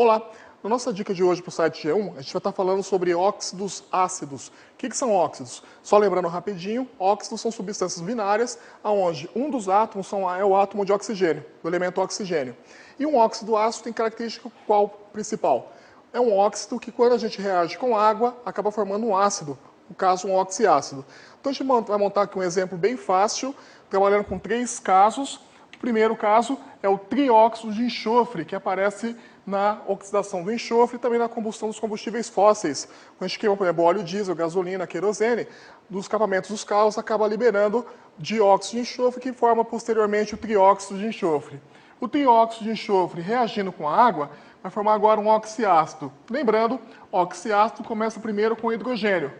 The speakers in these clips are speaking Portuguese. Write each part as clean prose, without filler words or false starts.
Olá! Na nossa dica de hoje para o site G1, a gente vai estar falando sobre óxidos ácidos. O que são óxidos? Só lembrando rapidinho, óxidos são substâncias binárias, onde um dos átomos é o átomo de oxigênio, do elemento oxigênio. E um óxido ácido tem característica qual principal? É um óxido que quando a gente reage com água, acaba formando um ácido, no caso um oxiácido. Então a gente vai montar aqui um exemplo bem fácil, trabalhando com 3 casos. O primeiro caso é o trióxido de enxofre, que aparece na oxidação do enxofre e também na combustão dos combustíveis fósseis. Quando a gente queima, por exemplo, óleo diesel, gasolina, querosene, dos escapamentos dos carros acaba liberando dióxido de enxofre, que forma posteriormente o trióxido de enxofre. O trióxido de enxofre, reagindo com a água, vai formar agora um oxiácido. Lembrando, oxiácido começa primeiro com hidrogênio.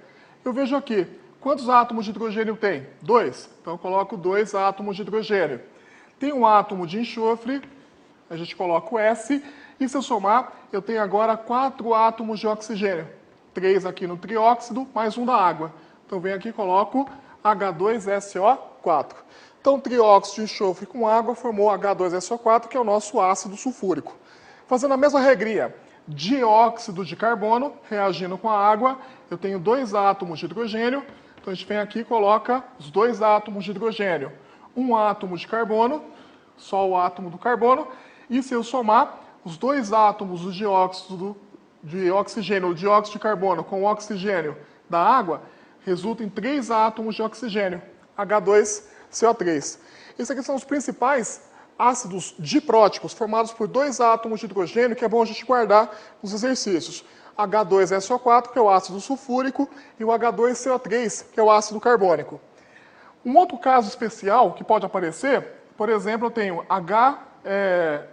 Eu vejo aqui, quantos átomos de hidrogênio tem? 2. Então eu coloco 2 átomos de hidrogênio. Tem um átomo de enxofre, a gente coloca o S, e se eu somar, eu tenho agora 4 átomos de oxigênio. 3 aqui no trióxido, mais um da água. Então eu venho aqui e coloco H2SO4. Então trióxido de enxofre com água formou H2SO4, que é o nosso ácido sulfúrico. Fazendo a mesma regrinha, dióxido de carbono, reagindo com a água, eu tenho 2 átomos de hidrogênio, então a gente vem aqui e coloca os 2 átomos de hidrogênio. Um átomo de carbono, só o átomo do carbono, e se eu somar os 2 átomos do dióxido de oxigênio, o dióxido de carbono com o oxigênio da água, resulta em 3 átomos de oxigênio, H2CO3. Esses aqui são os principais ácidos dipróticos, formados por 2 átomos de hidrogênio, que é bom a gente guardar nos exercícios. H2SO4, que é o ácido sulfúrico, e o H2CO3, que é o ácido carbônico. Um outro caso especial que pode aparecer, por exemplo, eu tenho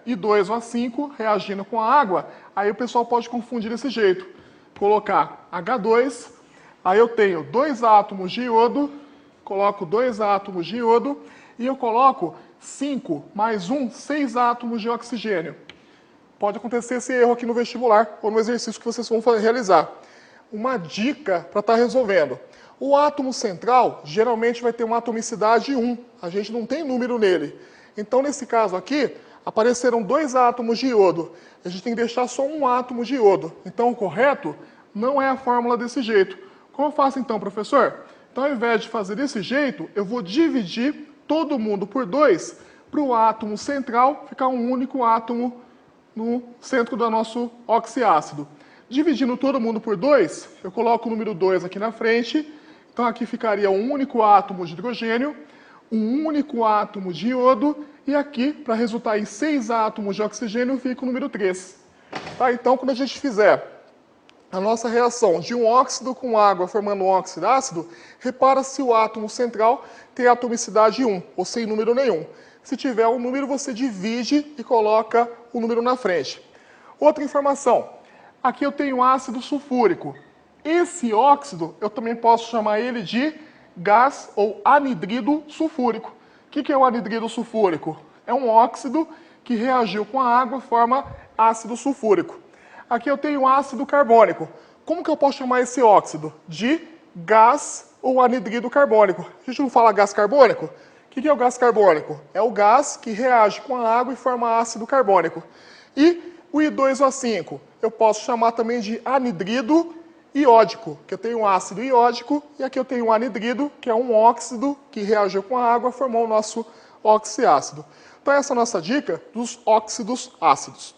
I2O5 reagindo com a água, aí o pessoal pode confundir desse jeito. Colocar H2, aí eu tenho 2 átomos de iodo, coloco 2 átomos de iodo, e eu coloco 5 mais 1, 6 átomos de oxigênio. Pode acontecer esse erro aqui no vestibular ou no exercício que vocês vão realizar. Uma dica para estar resolvendo. O átomo central geralmente vai ter uma atomicidade 1, a gente não tem número nele. Então, nesse caso aqui, apareceram 2 átomos de iodo. A gente tem que deixar só um átomo de iodo. Então, o correto não é a fórmula desse jeito. Como eu faço então, professor? Então, ao invés de fazer desse jeito, eu vou dividir todo mundo por 2 para o átomo central ficar um único átomo no centro do nosso oxiácido. Dividindo todo mundo por 2, eu coloco o número 2 aqui na frente. Então, aqui ficaria um único átomo de hidrogênio, um único átomo de iodo, e aqui, para resultar em 6 átomos de oxigênio, fica o número 3. Tá? Então, quando a gente fizer a nossa reação de um óxido com água formando um óxido ácido, repara se o átomo central tem atomicidade 1, ou sem número nenhum. Se tiver um número, você divide e coloca o número na frente. Outra informação, aqui eu tenho ácido sulfúrico. Esse óxido, eu também posso chamar ele de gás ou anidrido sulfúrico. O que é o anidrido sulfúrico? É um óxido que reagiu com a água e forma ácido sulfúrico. Aqui eu tenho ácido carbônico. Como que eu posso chamar esse óxido? De gás ou anidrido carbônico. A gente não fala gás carbônico? O que é o gás carbônico? É o gás que reage com a água e forma ácido carbônico. E o I2O5, eu posso chamar também de anidrido iódico, que eu tenho um ácido iódico, e aqui eu tenho um anidrido, que é um óxido que reagiu com a água e formou o nosso oxiácido. Então essa é a nossa dica dos óxidos ácidos.